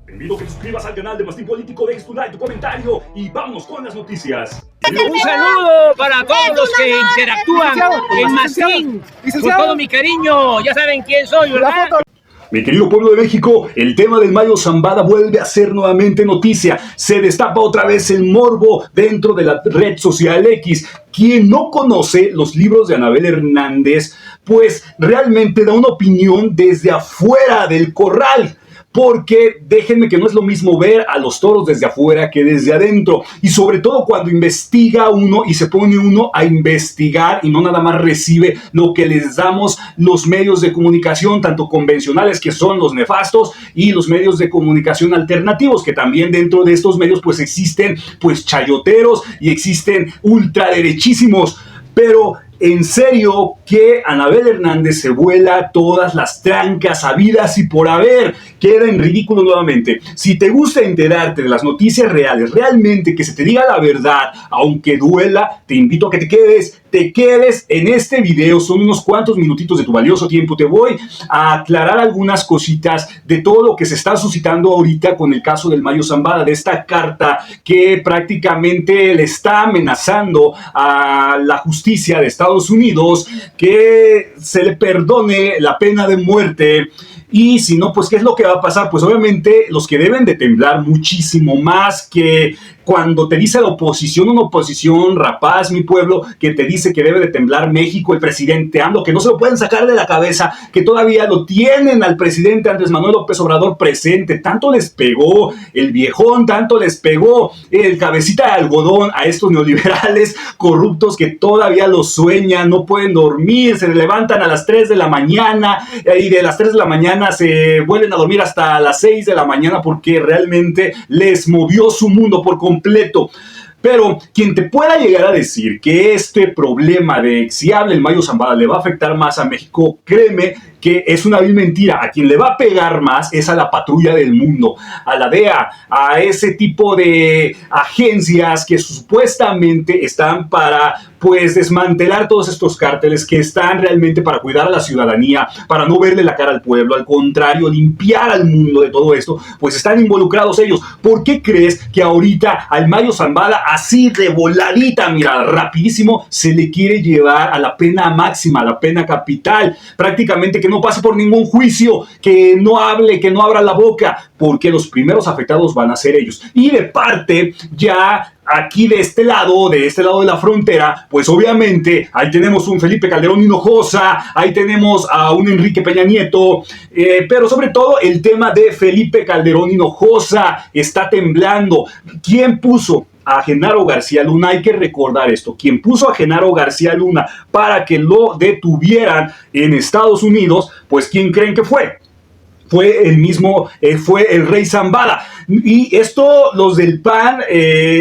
Te invito a que te suscribas al canal de Mastín Político, dejes tu like, tu comentario y vámonos con las noticias. Un saludo para todos los que interactúan en Mastín. Con todo mi cariño, ya saben quién soy, ¿verdad? Mi querido pueblo de México, el tema del Mayo Zambada vuelve a ser nuevamente noticia. Se destapa otra vez el morbo dentro de la red social X. Quien no conoce los libros de Anabel Hernández, pues realmente da una opinión desde afuera del corral. Porque déjenme que no es lo mismo ver a los toros desde afuera que desde adentro. Y sobre todo cuando investiga uno y se pone uno a investigar y no nada más recibe lo que les damos los medios de comunicación, tanto convencionales que son los nefastos y los medios de comunicación alternativos, que también dentro de estos medios pues existen pues chayoteros y existen ultraderechísimos. Pero en serio que Anabel Hernández se vuela todas las trancas habidas y por haber. Queda en ridículo nuevamente. Si te gusta enterarte de las noticias reales, realmente que se te diga la verdad, aunque duela, te invito a que te quedes en este video. Son unos cuantos minutitos de tu valioso tiempo. Te voy a aclarar algunas cositas de todo lo que se está suscitando ahorita con el caso del Mayo Zambada, de esta carta que prácticamente le está amenazando a la justicia de Estados Unidos que se le perdone la pena de muerte. Y si no, pues ¿qué es lo que va a pasar? Pues obviamente los que deben de temblar muchísimo más que cuando te dice la oposición, una oposición rapaz, mi pueblo, que te dice que debe de temblar México, el presidente AMLO, que no se lo pueden sacar de la cabeza, que todavía lo tienen al presidente Andrés Manuel López Obrador presente. Tanto les pegó el viejón, tanto les pegó el cabecita de algodón a estos neoliberales corruptos que todavía lo sueñan, no pueden dormir, se levantan a las 3 de la mañana y de las 3 de la mañana se vuelven a dormir hasta las 6 de la mañana porque realmente les movió su mundo por completo. Pero quien te pueda llegar a decir que este problema de si habla el Mayo Zambada le va a afectar más a México, créeme que es una vil mentira. A quien le va a pegar más es a la patrulla del mundo, a la DEA, a ese tipo de agencias que supuestamente están para pues desmantelar todos estos cárteles, que están realmente para cuidar a la ciudadanía, para no verle la cara al pueblo, al contrario, limpiar al mundo de todo esto, pues están involucrados ellos. ¿Por qué crees que ahorita al Mayo Zambada, así de voladita, mira, rapidísimo, se le quiere llevar a la pena máxima, a la pena capital? Prácticamente que no pase por ningún juicio, que no hable, que no abra la boca, porque los primeros afectados van a ser ellos. Y de parte, ya aquí de este lado de la frontera, pues obviamente ahí tenemos un Felipe Calderón Hinojosa, ahí tenemos a un Enrique Peña Nieto, pero sobre todo el tema de Felipe Calderón Hinojosa está temblando. ¿Quién puso a Genaro García Luna? Hay que recordar esto. Quien puso a Genaro García Luna para que lo detuvieran en Estados Unidos, pues ¿quién creen que fue? Fue el mismo, fue el Rey Zambada. Y esto los del PAN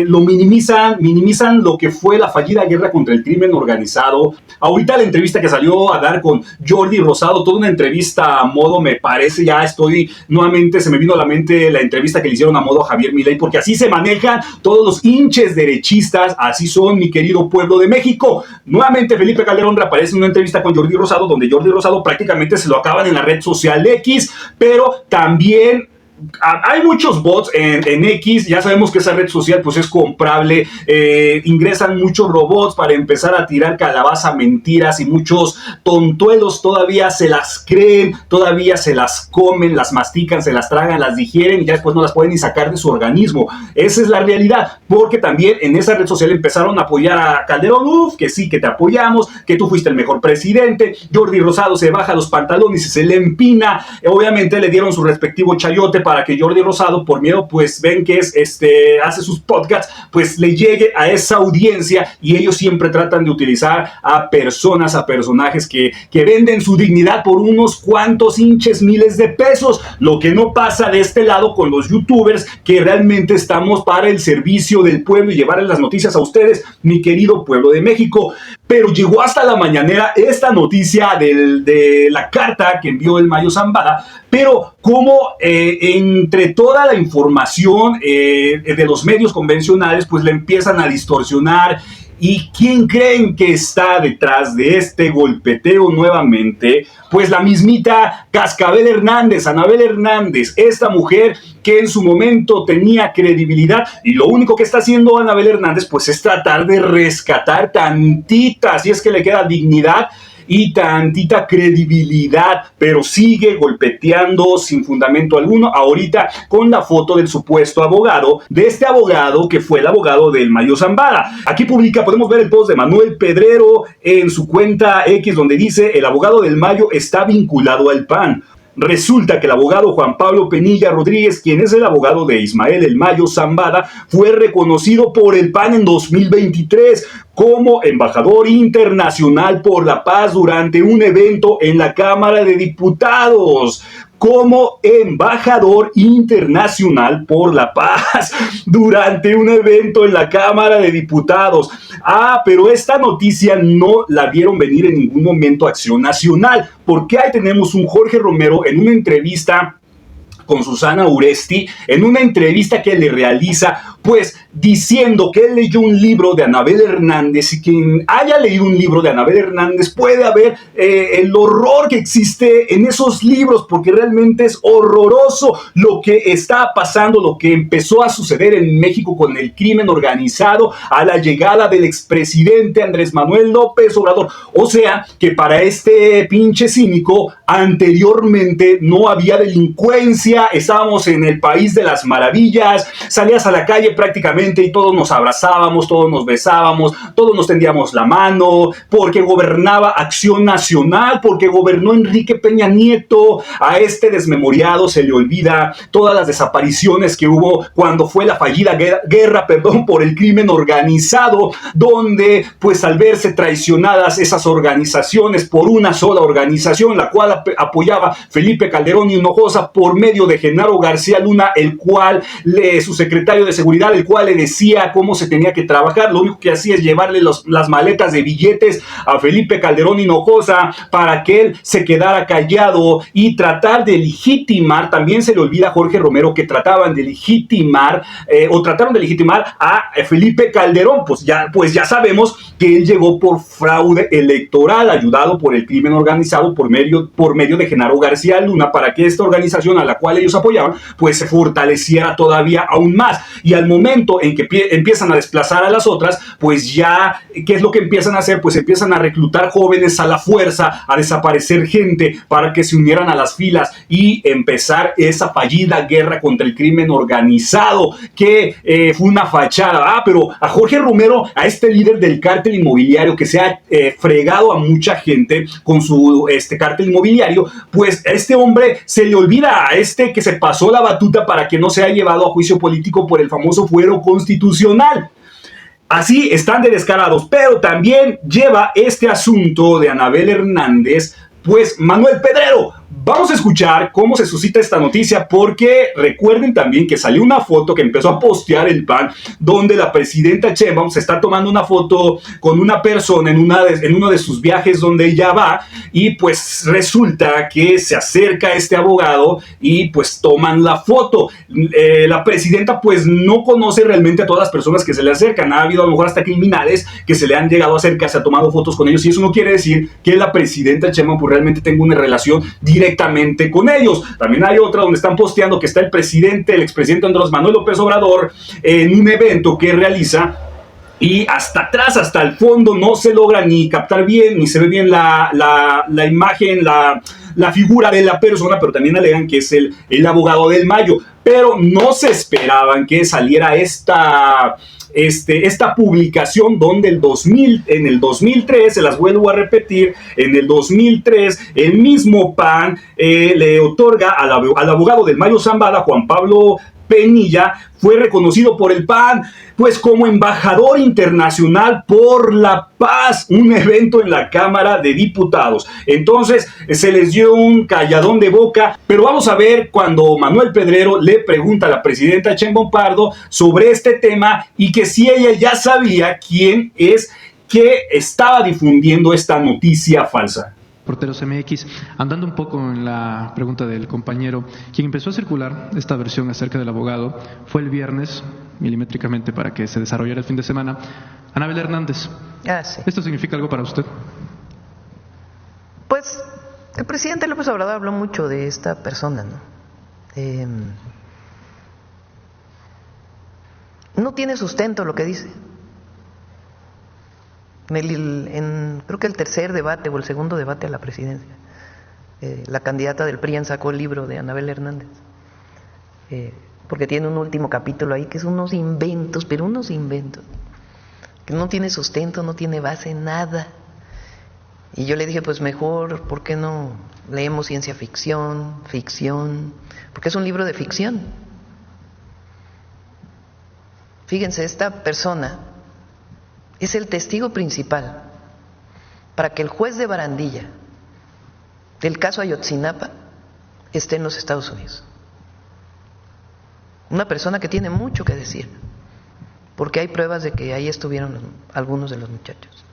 lo minimizan lo que fue la fallida guerra contra el crimen organizado. Ahorita la entrevista que salió a dar con Jordi Rosado, toda una entrevista a modo, me parece, nuevamente se me vino a la mente la entrevista que le hicieron a modo a Javier Milei, porque así se manejan todos los hinches derechistas, así son, mi querido pueblo de México. Nuevamente Felipe Calderón reaparece en una entrevista con Jordi Rosado, donde Jordi Rosado prácticamente se lo acaban en la red social X, pero también hay muchos bots en X. Ya sabemos que esa red social pues es comprable, ingresan muchos robots para empezar a tirar calabaza, mentiras, y muchos tontuelos todavía se las creen, todavía se las comen, las mastican, se las tragan, las digieren y ya después no las pueden ni sacar de su organismo. Esa es la realidad, porque también en esa red social empezaron a apoyar a Calderón, que sí, que te apoyamos, que tú fuiste el mejor presidente. Jordi Rosado se baja los pantalones y se le empina, obviamente le dieron su respectivo chayote para que Jordi Rosado, por miedo, pues ven que hace sus podcasts, pues le llegue a esa audiencia, y ellos siempre tratan de utilizar a personas, a personajes que venden su dignidad por unos cuantos hinches miles de pesos. Lo que no pasa de este lado con los youtubers, que realmente estamos para el servicio del pueblo y llevarles las noticias a ustedes, mi querido pueblo de México. Pero llegó hasta la mañanera esta noticia de la carta que envió el Mayo Zambada, pero como entre toda la información de los medios convencionales, pues le empiezan a distorsionar ¿Y quién creen que está detrás de este golpeteo nuevamente? Pues la mismita Cascabel Hernández, Anabel Hernández, esta mujer que en su momento tenía credibilidad, y lo único que está haciendo Anabel Hernández pues es tratar de rescatar tantita, si es que le queda dignidad y tantita credibilidad, pero sigue golpeteando sin fundamento alguno, ahorita con la foto del supuesto abogado, de este abogado que fue el abogado del Mayo Zambada. Aquí podemos ver el post de Manuel Pedrero en su cuenta X, donde dice: el abogado del Mayo está vinculado al PAN. Resulta que el abogado Juan Pablo Penilla Rodríguez, quien es el abogado de Ismael El Mayo Zambada, fue reconocido por el PAN en 2023 como embajador internacional por la paz durante un evento en la Cámara de Diputados. Como embajador internacional por la paz durante un evento en la Cámara de Diputados. Pero esta noticia no la vieron venir en ningún momento Acción Nacional, porque ahí tenemos un Jorge Romero en una entrevista con Susana Uresti, en una entrevista que le realiza, pues diciendo que él leyó un libro de Anabel Hernández, y quien haya leído un libro de Anabel Hernández puede ver el horror que existe en esos libros, porque realmente es horroroso lo que está pasando, lo que empezó a suceder en México con el crimen organizado a la llegada del expresidente Andrés Manuel López Obrador. O sea, que para este pinche cínico anteriormente no había delincuencia, estábamos en el país de las maravillas, salías a la calle prácticamente y todos nos abrazábamos, todos nos besábamos, todos nos tendíamos la mano, porque gobernaba Acción Nacional, porque gobernó Enrique Peña Nieto. A este desmemoriado se le olvida todas las desapariciones que hubo cuando fue la fallida guerra por el crimen organizado, donde pues al verse traicionadas esas organizaciones por una sola organización, la cual apoyaba Felipe Calderón Hinojosa por medio de Genaro García Luna, el cual su secretario de seguridad, el cual le decía cómo se tenía que trabajar, lo único que hacía es llevarle las maletas de billetes a Felipe Calderón Hinojosa para que él se quedara callado y tratar de legitimar. También se le olvida a Jorge Romero que trataron de legitimar a Felipe Calderón. Pues ya sabemos que él llegó por fraude electoral, ayudado por el crimen organizado por medio de Genaro García Luna, para que esta organización a la cual ellos apoyaban pues se fortaleciera todavía aún más. Y al momento en que empiezan a desplazar a las otras, pues ya, ¿qué es lo que empiezan a hacer? Pues empiezan a reclutar jóvenes a la fuerza, a desaparecer gente para que se unieran a las filas y empezar esa fallida guerra contra el crimen organizado, que fue una fachada. Pero a Jorge Romero, a este líder del cártel inmobiliario que se ha fregado a mucha gente con su cártel inmobiliario, pues a este hombre se le olvida, a este que se pasó la batuta para que no sea llevado a juicio político por el famoso fuero constitucional. Así están de descarados, pero también lleva este asunto de Anabel Hernández, pues Manuel Pedrero. Vamos a escuchar cómo se suscita esta noticia, porque recuerden también que salió una foto que empezó a postear el PAN, donde la presidenta Sheinbaum se está tomando una foto con una persona en uno de sus viajes donde ella va, y pues resulta que se acerca este abogado y pues toman la foto. La presidenta pues no conoce realmente a todas las personas que se le acercan. Ha habido a lo mejor hasta criminales que se le han llegado a acercar, se ha tomado fotos con ellos, y eso no quiere decir que la presidenta Sheinbaum pues realmente tenga una relación directamente con ellos. También hay otra donde están posteando que está el expresidente Andrés Manuel López Obrador en un evento que realiza, y hasta atrás, hasta el fondo, no se logra ni captar bien, ni se ve bien la imagen, la figura de la persona, pero también alegan que es el abogado del Mayo. Pero no se esperaban que saliera esta publicación donde en el 2003, se las vuelvo a repetir, en el 2003 el mismo PAN le otorga al abogado del Mayo Zambada, Juan Pablo Penilla, fue reconocido por el PAN pues como embajador internacional por la paz, un evento en la Cámara de Diputados. Entonces se les dio un calladón de boca, pero vamos a ver cuando Manuel Pedrero le pregunta a la presidenta Sheinbaum Pardo sobre este tema, y que si ella ya sabía quién es que estaba difundiendo esta noticia falsa. Porteros MX. Andando un poco en la pregunta del compañero, quien empezó a circular esta versión acerca del abogado fue el viernes, milimétricamente para que se desarrollara el fin de semana, Anabel Hernández. Sí. ¿Esto significa algo para usted? Pues el presidente López Obrador habló mucho de esta persona, ¿no? No tiene sustento lo que dice. Creo que el tercer debate o el segundo debate a la presidencia, la candidata del PRI sacó el libro de Anabel Hernández, porque tiene un último capítulo ahí que es unos inventos, pero unos inventos, que no tiene sustento, no tiene base, nada. Y yo le dije, pues mejor, ¿por qué no leemos ciencia ficción, porque es un libro de ficción? Fíjense, esta persona es el testigo principal para que el juez de Barandilla del caso Ayotzinapa esté en los Estados Unidos. Una persona que tiene mucho que decir, porque hay pruebas de que ahí estuvieron algunos de los muchachos.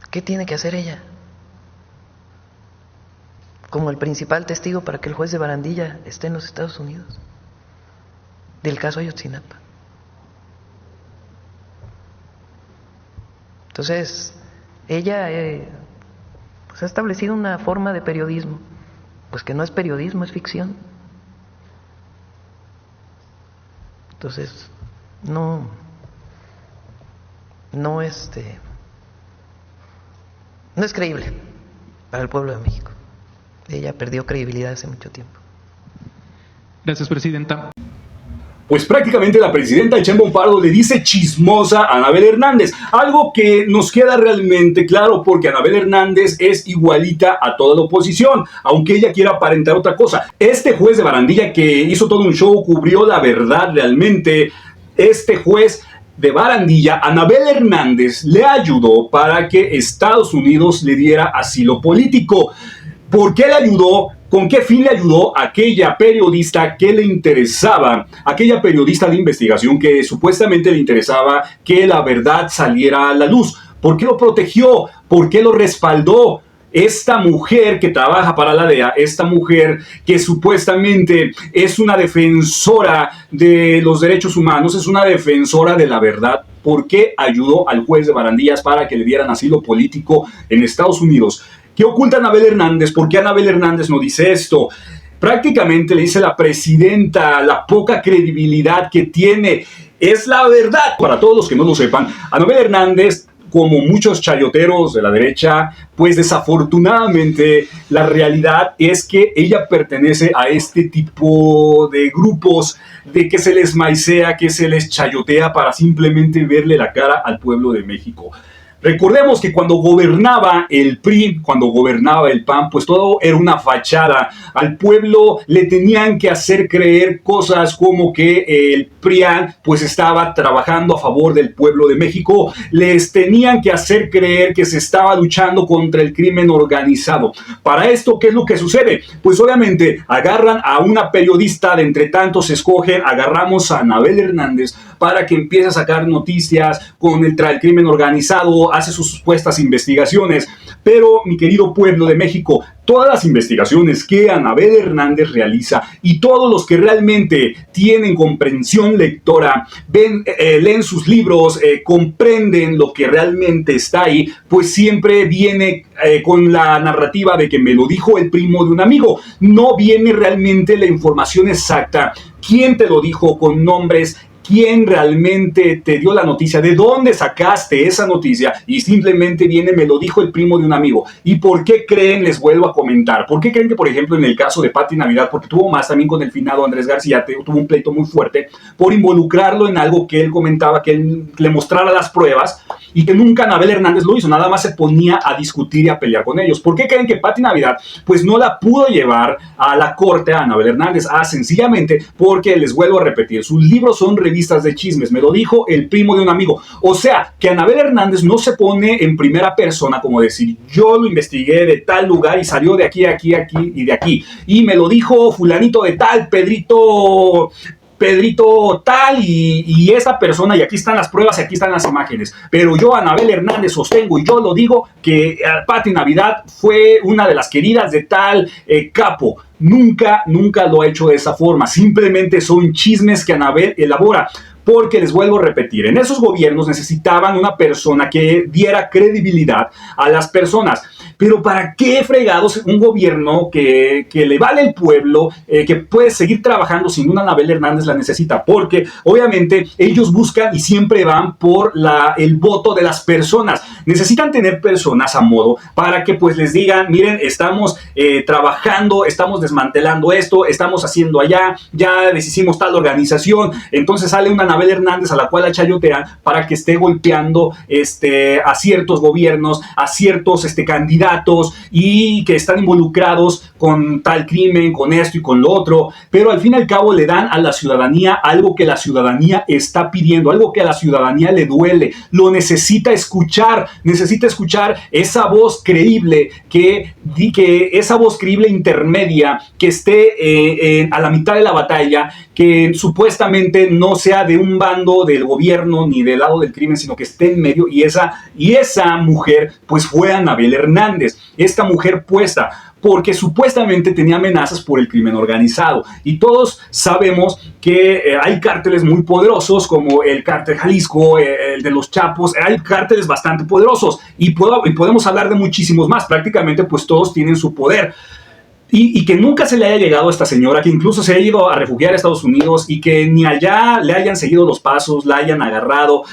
¿Qué tiene que hacer ella como el principal testigo para que el juez de Barandilla esté en los Estados Unidos del caso Ayotzinapa? Entonces, ella pues ha establecido una forma de periodismo, pues que no es periodismo, es ficción. Entonces, no es creíble para el pueblo de México. Ella perdió credibilidad hace mucho tiempo. Gracias, presidenta. Pues prácticamente la presidenta Sheinbaum Pardo le dice chismosa a Anabel Hernández, algo que nos queda realmente claro porque Anabel Hernández es igualita a toda la oposición, aunque ella quiera aparentar otra cosa. Este juez de Barandilla que hizo todo un show, cubrió la verdad realmente. Este juez de Barandilla, Anabel Hernández, le ayudó para que Estados Unidos le diera asilo político. ¿Por qué le ayudó? ¿Con qué fin le ayudó aquella periodista que le interesaba, aquella periodista de investigación que supuestamente le interesaba que la verdad saliera a la luz? ¿Por qué lo protegió? ¿Por qué lo respaldó? Esta mujer que trabaja para la DEA, esta mujer que supuestamente es una defensora de los derechos humanos, es una defensora de la verdad, ¿por qué ayudó al juez de Barandillas para que le dieran asilo político en Estados Unidos? ¿Qué oculta Anabel Hernández? ¿Por qué Anabel Hernández no dice esto? Prácticamente le dice la presidenta la poca credibilidad que tiene. Es la verdad. Para todos los que no lo sepan, Anabel Hernández, como muchos chayoteros de la derecha, pues desafortunadamente la realidad es que ella pertenece a este tipo de grupos de que se les maicea, que se les chayotea para simplemente verle la cara al pueblo de México. Recordemos que cuando gobernaba el PRI, cuando gobernaba el PAN, pues todo era una fachada. Al pueblo le tenían que hacer creer cosas como que el PRIAN pues estaba trabajando a favor del pueblo de México. Les tenían que hacer creer que se estaba luchando contra el crimen organizado. Para esto, ¿qué es lo que sucede? Pues obviamente agarran a una periodista, de entre tantos escogen, agarramos a Anabel Hernández para que empiece a sacar noticias contra el crimen organizado, hace sus supuestas investigaciones. Pero, mi querido pueblo de México, todas las investigaciones que Anabel Hernández realiza y todos los que realmente tienen comprensión lectora, leen sus libros, comprenden lo que realmente está ahí, pues siempre viene con la narrativa de que me lo dijo el primo de un amigo. No viene realmente la información exacta. ¿Quién te lo dijo con nombres? ¿Quién realmente te dio la noticia? ¿De dónde sacaste esa noticia? Y simplemente viene, me lo dijo el primo de un amigo. ¿Y por qué creen? Les vuelvo a comentar. ¿Por qué creen que, por ejemplo, en el caso de Pati Navidad, porque tuvo más también con el finado Andrés García, tuvo un pleito muy fuerte por involucrarlo en algo que él comentaba, que él le mostrara las pruebas y que nunca Anabel Hernández lo hizo, nada más se ponía a discutir y a pelear con ellos? ¿Por qué creen que Pati Navidad pues no la pudo llevar a la corte a Anabel Hernández? Sencillamente porque, les vuelvo a repetir, sus libros son revistas de chismes, me lo dijo el primo de un amigo. O sea, que Anabel Hernández no se pone en primera persona como decir, yo lo investigué de tal lugar y salió de aquí, aquí, aquí y de aquí, y me lo dijo fulanito de tal, Pedrito Pedrito tal y esta persona, y aquí están las pruebas y aquí están las imágenes. Pero yo, Anabel Hernández, sostengo y yo lo digo que Pati Navidad fue una de las queridas de tal capo. Nunca lo ha hecho de esa forma. Simplemente son chismes que Anabel elabora. Porque les vuelvo a repetir, en esos gobiernos necesitaban una persona que diera credibilidad a las personas. Pero ¿para qué fregados un gobierno que le vale el pueblo, que puede seguir trabajando sin una Anabel Hernández la necesita? Porque obviamente ellos buscan y siempre van por el voto de las personas. Necesitan tener personas a modo para que pues les digan, miren, estamos trabajando, estamos desmantelando esto, estamos haciendo allá, ya deshicimos tal organización. Entonces sale una Anabel Hernández a la cual la chayotean para que esté golpeando a ciertos gobiernos, a ciertos candidatos y que están involucrados con tal crimen, con esto y con lo otro, pero al fin y al cabo le dan a la ciudadanía algo que la ciudadanía está pidiendo, algo que a la ciudadanía le duele, lo necesita escuchar esa voz creíble, que esa voz creíble intermedia, que esté a la mitad de la batalla, que supuestamente no sea de un bando del gobierno ni del lado del crimen, sino que esté en medio, y esa mujer pues fue Anabel Hernández, esta mujer puesta, porque supuestamente tenía amenazas por el crimen organizado. Y todos sabemos que hay cárteles muy poderosos, como el cártel Jalisco, el de los Chapos. Hay cárteles bastante poderosos y podemos hablar de muchísimos más. Prácticamente pues todos tienen su poder. Y que nunca se le haya llegado a esta señora, que incluso se haya ido a refugiar a Estados Unidos y que ni allá le hayan seguido los pasos, la hayan agarrado.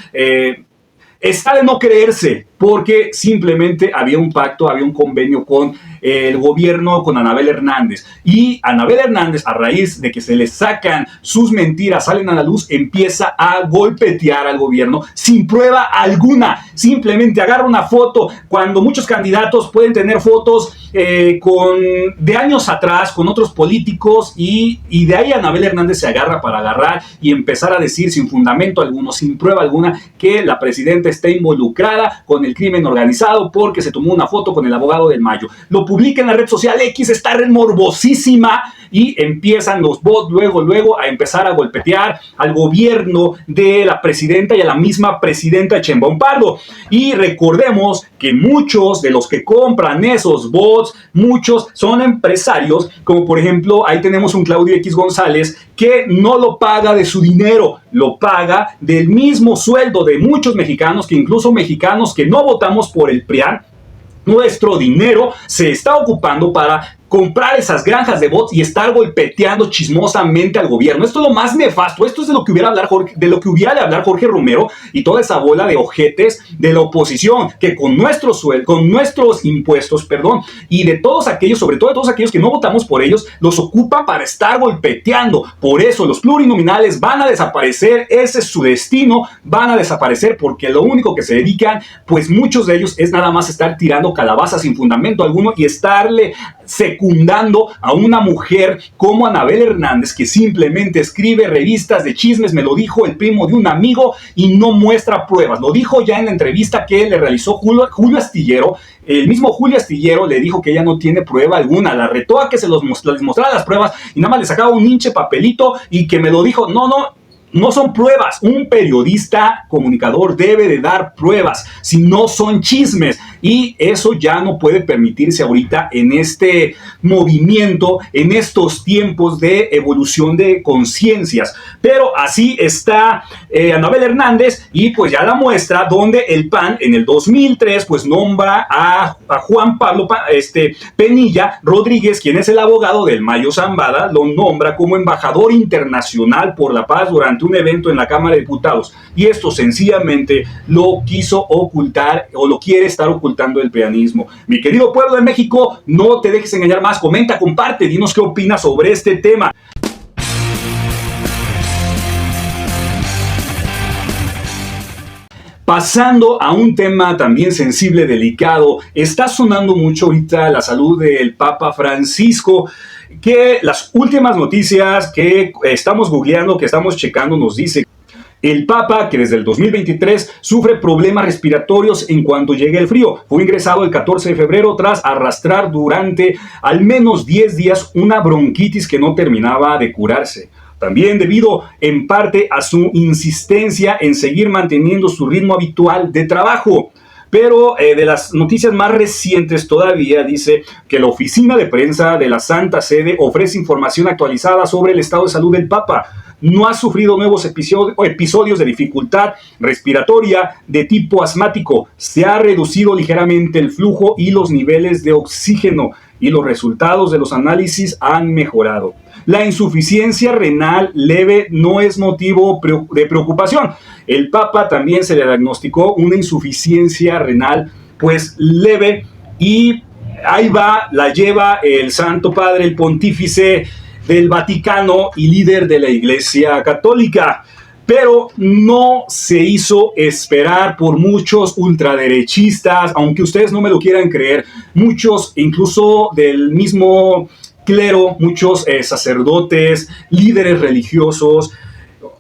Está de no creerse, porque simplemente había un pacto, había un convenio con el gobierno, con Anabel Hernández. Y Anabel Hernández, a raíz de que se le sacan sus mentiras, salen a la luz, empieza a golpetear al gobierno sin prueba alguna. Simplemente agarra una foto, cuando muchos candidatos pueden tener fotos de años atrás, con otros políticos, y de ahí Anabel Hernández se agarra para agarrar y empezar a decir sin fundamento alguno, sin prueba alguna, que la presidenta está involucrada con el crimen organizado porque se tomó una foto con el abogado del Mayo. Lo publica en la red social X, está morbosísima, y empiezan los bots luego a empezar a golpetear al gobierno de la presidenta y a la misma presidenta Sheinbaum Pardo. Y recordemos que muchos de los que compran esos bots, muchos son empresarios, como por ejemplo ahí tenemos un Claudio X González, que no lo paga de su dinero, lo paga del mismo sueldo de muchos mexicanos, que incluso mexicanos que no votamos por el PRIAN. Nuestro dinero se está ocupando para comprar esas granjas de bots y estar golpeteando chismosamente al gobierno. Esto es lo más nefasto. Esto es de lo que hubiera de hablar Jorge Romero y toda esa bola de ojetes de la oposición, que con nuestros impuestos, y de todos aquellos, sobre todo de todos aquellos que no votamos por ellos, los ocupan para estar golpeteando. Por eso los plurinominales van a desaparecer. Ese es su destino. Van a desaparecer porque lo único que se dedican, pues muchos de ellos, es nada más estar tirando calabazas sin fundamento alguno y estarle secundando a una mujer como Anabel Hernández, que simplemente escribe revistas de chismes. Me lo dijo el primo de un amigo y no muestra pruebas. Lo dijo ya en la entrevista que le realizó Julio Astillero. El mismo Julio Astillero le dijo que ella no tiene prueba alguna. La retó a que les mostrara las pruebas y nada más le sacaba un hinche papelito y que me lo dijo. No son pruebas. Un periodista comunicador debe de dar pruebas, si no son chismes, y eso ya no puede permitirse ahorita en este movimiento, en estos tiempos de evolución de conciencias. Pero así está Anabel Hernández, y pues ya la muestra donde el PAN en el 2003 pues nombra a Juan Pablo Penilla Rodríguez, quien es el abogado del Mayo Zambada, lo nombra como embajador internacional por la paz durante un evento en la Cámara de Diputados, y esto sencillamente lo quiso ocultar, o lo quiere estar ocultando el prianismo. Mi querido pueblo de México, no te dejes engañar más, comenta, comparte, dinos qué opinas sobre este tema. Pasando a un tema también sensible, delicado, está sonando mucho ahorita la salud del Papa Francisco, que las últimas noticias que estamos googleando, que estamos checando, nos dice el Papa, que desde el 2023 sufre problemas respiratorios en cuanto llegue el frío. Fue ingresado el 14 de febrero tras arrastrar durante al menos 10 días una bronquitis que no terminaba de curarse. también debido en parte a su insistencia en seguir manteniendo su ritmo habitual de trabajo. Pero de las noticias más recientes todavía dice que la oficina de prensa de la Santa Sede ofrece información actualizada sobre el estado de salud del Papa. No ha sufrido nuevos episodios de dificultad respiratoria de tipo asmático. Se ha reducido ligeramente el flujo y los niveles de oxígeno y los resultados de los análisis han mejorado. La insuficiencia renal leve no es motivo de preocupación. El Papa también se le diagnosticó una insuficiencia renal pues leve y ahí va, la lleva el Santo Padre, el Pontífice del Vaticano y líder de la Iglesia Católica. Pero no se hizo esperar por muchos ultraderechistas, aunque ustedes no me lo quieran creer, muchos incluso del mismo clero, muchos sacerdotes, líderes religiosos,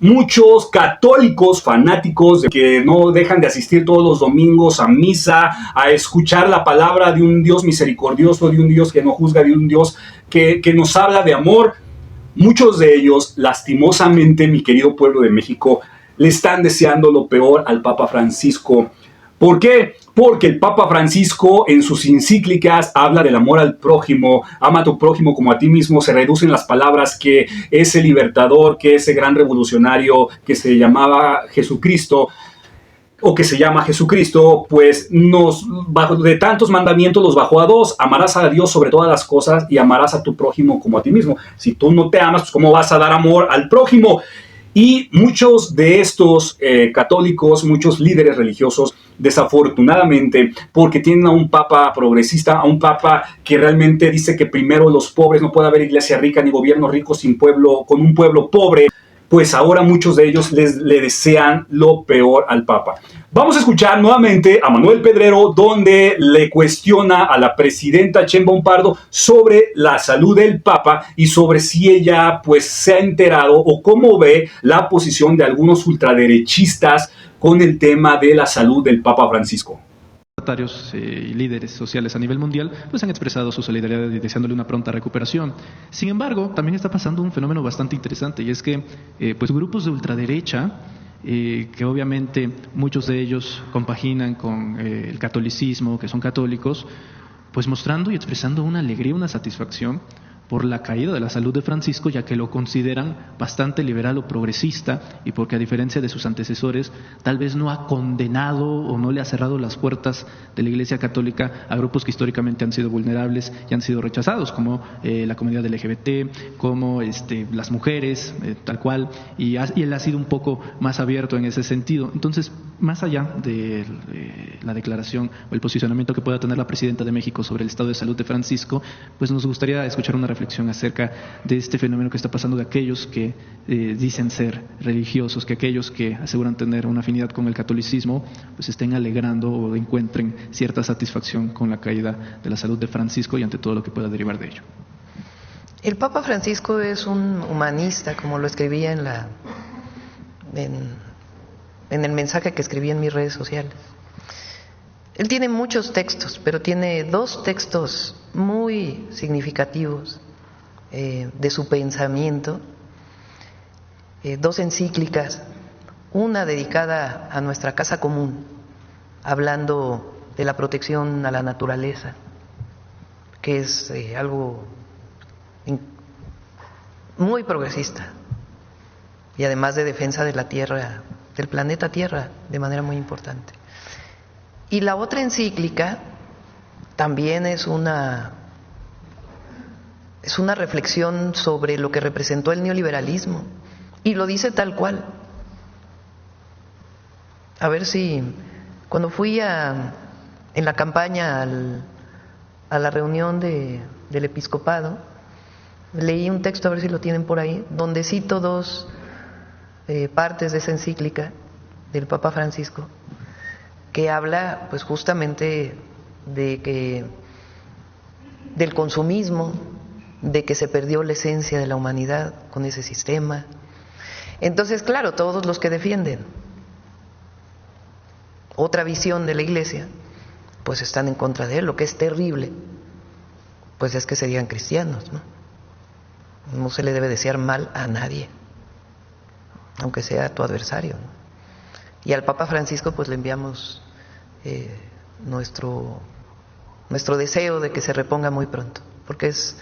muchos católicos fanáticos de que no dejan de asistir todos los domingos a misa, a escuchar la palabra de un Dios misericordioso, de un Dios que no juzga, de un Dios que nos habla de amor. Muchos de ellos, lastimosamente, mi querido pueblo de México, le están deseando lo peor al Papa Francisco. ¿Por qué? Porque el Papa Francisco en sus encíclicas habla del amor al prójimo, ama a tu prójimo como a ti mismo, se reducen las palabras que ese libertador, que ese gran revolucionario que se llamaba Jesucristo, o que se llama Jesucristo, pues de tantos mandamientos los bajó a 2, amarás a Dios sobre todas las cosas y amarás a tu prójimo como a ti mismo. Si tú no te amas, pues ¿cómo vas a dar amor al prójimo? Y muchos de estos católicos, muchos líderes religiosos, desafortunadamente, porque tienen a un papa progresista, a un papa que realmente dice que primero los pobres, no puede haber iglesia rica ni gobierno rico con un pueblo pobre, pues ahora muchos de ellos le desean lo peor al Papa. Vamos a escuchar nuevamente a Manuel Pedrero, donde le cuestiona a la presidenta Sheinbaum Pardo sobre la salud del Papa y sobre si ella pues se ha enterado o cómo ve la posición de algunos ultraderechistas con el tema de la salud del Papa Francisco. Y líderes sociales a nivel mundial pues han expresado su solidaridad y deseándole una pronta recuperación. Sin embargo, también está pasando un fenómeno bastante interesante y es que pues grupos de ultraderecha que obviamente muchos de ellos compaginan con el catolicismo, que son católicos, pues mostrando y expresando una alegría, una satisfacción por la caída de la salud de Francisco, ya que lo consideran bastante liberal o progresista y porque a diferencia de sus antecesores tal vez no ha condenado o no le ha cerrado las puertas de la Iglesia Católica a grupos que históricamente han sido vulnerables y han sido rechazados, como la comunidad LGBT, como las mujeres, tal cual, y él ha sido un poco más abierto en ese sentido. Entonces, más allá de la declaración o el posicionamiento que pueda tener la presidenta de México sobre el estado de salud de Francisco, pues nos gustaría escuchar una reflexión acerca de este fenómeno que está pasando de aquellos que dicen ser religiosos, que aquellos que aseguran tener una afinidad con el catolicismo, pues estén alegrando o encuentren cierta satisfacción con la caída de la salud de Francisco y ante todo lo que pueda derivar de ello. El Papa Francisco es un humanista, como lo escribía en el mensaje que escribí en mis redes sociales. Él tiene muchos textos, pero tiene 2 textos muy significativos de su pensamiento, 2 encíclicas, una dedicada a nuestra casa común, hablando de la protección a la naturaleza, que es algo muy progresista y además de defensa de la Tierra, del planeta Tierra, de manera muy importante. Y la otra encíclica también es una reflexión sobre lo que representó el neoliberalismo y lo dice tal cual. A ver si cuando fui en la campaña a la reunión del episcopado, leí un texto, a ver si lo tienen por ahí, donde cito 2 partes de esa encíclica del Papa Francisco, que habla pues justamente del consumismo, de que se perdió la esencia de la humanidad con ese sistema. Entonces, claro, todos los que defienden otra visión de la Iglesia, pues están en contra de él. Lo que es terrible, pues es que serían cristianos, ¿no? No se le debe desear mal a nadie, aunque sea tu adversario, ¿no? Y al Papa Francisco pues le enviamos nuestro deseo de que se reponga muy pronto, porque es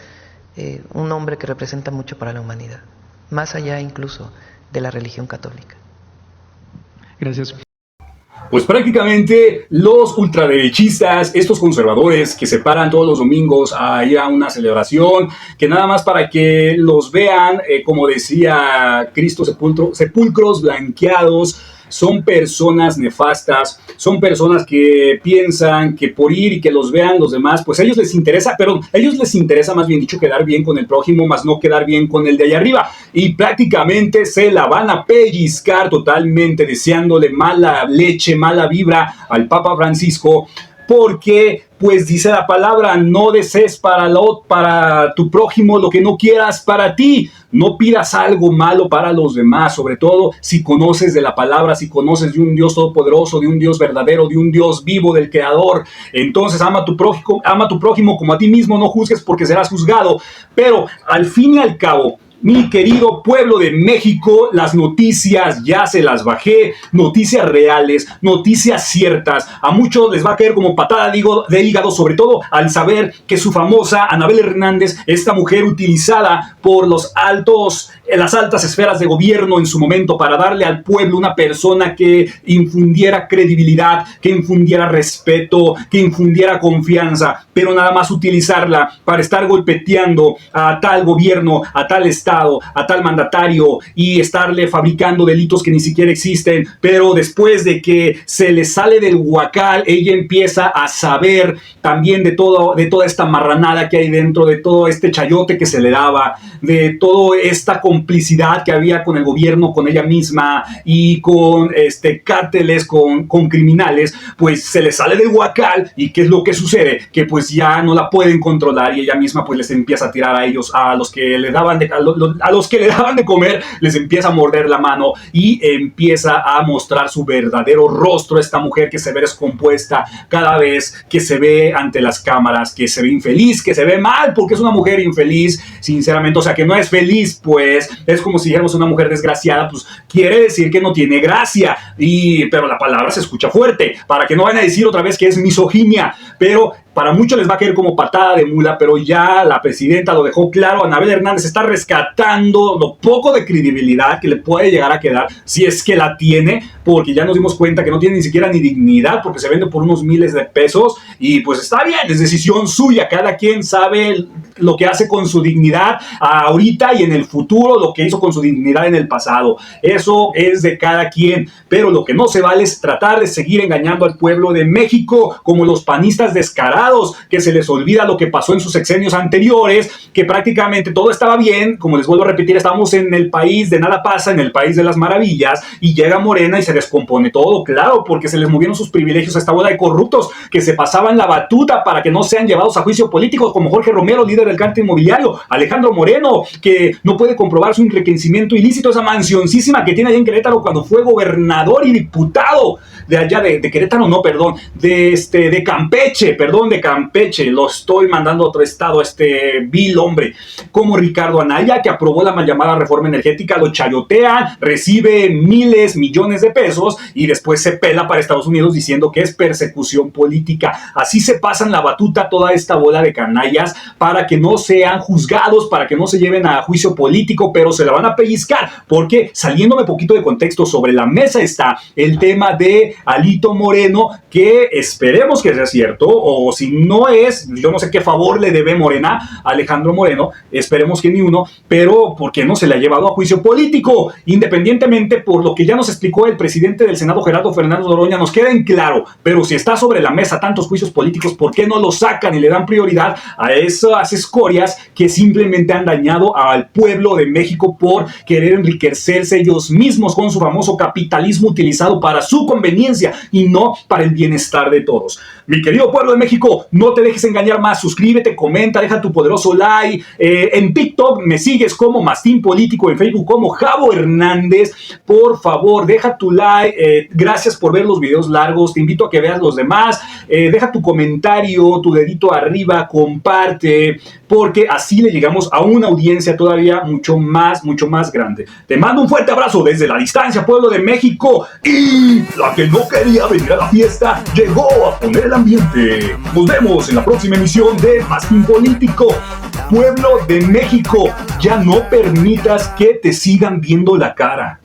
un hombre que representa mucho para la humanidad, más allá incluso de la religión católica. Gracias. Pues prácticamente los ultraderechistas, estos conservadores que se paran todos los domingos a ir a una celebración, que nada más para que los vean, como decía Cristo, sepulcros blanqueados, son personas nefastas, son personas que piensan que por ir y que los vean los demás, pues a ellos les interesa, pero a ellos les interesa más bien dicho quedar bien con el prójimo, más no quedar bien con el de allá arriba, y prácticamente se la van a pellizcar totalmente, deseándole mala leche, mala vibra al Papa Francisco, porque pues dice la palabra, no desees para tu prójimo lo que no quieras para ti. No pidas algo malo para los demás, sobre todo si conoces de la palabra, si conoces de un Dios todopoderoso, de un Dios verdadero, de un Dios vivo, del Creador. Entonces ama a tu prójimo como a ti mismo, no juzgues porque serás juzgado. Pero al fin y al cabo, mi querido pueblo de México, las noticias ya se las bajé, noticias reales, noticias ciertas. A muchos les va a caer como patada de hígado, sobre todo al saber que su famosa Anabel Hernández, esta mujer utilizada por las altas esferas de gobierno en su momento para darle al pueblo una persona que infundiera credibilidad, que infundiera respeto, que infundiera confianza, pero nada más utilizarla para estar golpeteando a tal gobierno, a tal estado, a tal mandatario y estarle fabricando delitos que ni siquiera existen. Pero después de que se le sale del huacal, ella empieza a saber también de toda esta marranada que hay dentro, de todo este chayote que se le daba, de toda esta complicidad que había con el gobierno, con ella misma y con cárteles, con criminales. Pues se le sale del huacal y ¿qué es lo que sucede? Que pues ya no la pueden controlar y ella misma pues les empieza a tirar a ellos, a los que le daban de comer, les empieza a morder la mano y empieza a mostrar su verdadero rostro, esta mujer que se ve descompuesta cada vez que se ve ante las cámaras, que se ve infeliz, que se ve mal, porque es una mujer infeliz, sinceramente, o sea, que no es feliz, pues, es como si dijéramos una mujer desgraciada, pues, quiere decir que no tiene gracia, pero la palabra se escucha fuerte, para que no vayan a decir otra vez que es misoginia, pero para muchos les va a caer como patada de mula, pero ya la presidenta lo dejó claro. Anabel Hernández está rescatando lo poco de credibilidad que le puede llegar a quedar, si es que la tiene, porque ya nos dimos cuenta que no tiene ni siquiera ni dignidad, porque se vende por unos miles de pesos, y pues está bien, es decisión suya, cada quien sabe lo que hace con su dignidad ahorita y en el futuro, lo que hizo con su dignidad en el pasado. Eso es de cada quien, pero lo que no se vale es tratar de seguir engañando al pueblo de México, como los panistas descarados, que se les olvida lo que pasó en sus sexenios anteriores, que prácticamente todo estaba bien. Como les vuelvo a repetir, estamos en el país de nada pasa, en el país de las maravillas, y llega Morena y se descompone todo, claro, porque se les movieron sus privilegios a esta bola de corruptos que se pasaban la batuta para que no sean llevados a juicio político, como Jorge Romero, líder del cártel inmobiliario, Alejandro Moreno, que no puede comprobar su enriquecimiento ilícito, esa mansioncísima que tiene allá en Querétaro cuando fue gobernador y diputado de allá de Querétaro, no, perdón, de Campeche, perdón, de Campeche, lo estoy mandando a otro estado, vil hombre, como Ricardo Anaya, que aprobó la mal llamada reforma energética, lo chayotean, recibe miles, millones de pesos y después se pela para Estados Unidos diciendo que es persecución política. Así se pasan la batuta toda esta bola de canallas para que no sean juzgados, para que no se lleven a juicio político, pero se la van a pellizcar, porque saliéndome poquito de contexto, sobre la mesa está el tema de Alito Moreno, que esperemos que sea cierto, o si no es, yo no sé qué favor le debe Morena a Alejandro Moreno, esperemos que ni uno, pero ¿por qué no se le ha llevado a juicio político? Independientemente por lo que ya nos explicó el presidente del Senado, Gerardo Fernández Noroña, nos queda en claro, pero si está sobre la mesa tantos juicios políticos, ¿por qué no los sacan y le dan prioridad a esas escorias que simplemente han dañado al pueblo de México por querer enriquecerse ellos mismos con su famoso capitalismo utilizado para su conveniencia y no para el bienestar de todos? Mi querido pueblo de México, no te dejes engañar más, suscríbete, comenta, deja tu poderoso like, en TikTok me sigues como Mastín Político, en Facebook como Javo Hernández, por favor, deja tu like, gracias por ver los videos largos, te invito a que veas los demás, deja tu comentario, tu dedito arriba, comparte, porque así le llegamos a una audiencia todavía mucho más grande. Te mando un fuerte abrazo desde la distancia, pueblo de México, y la que no quería venir a la fiesta llegó a poner el ambiente. Nos vemos en la próxima emisión de Mastín Político. Pueblo de México, ya no permitas que te sigan viendo la cara.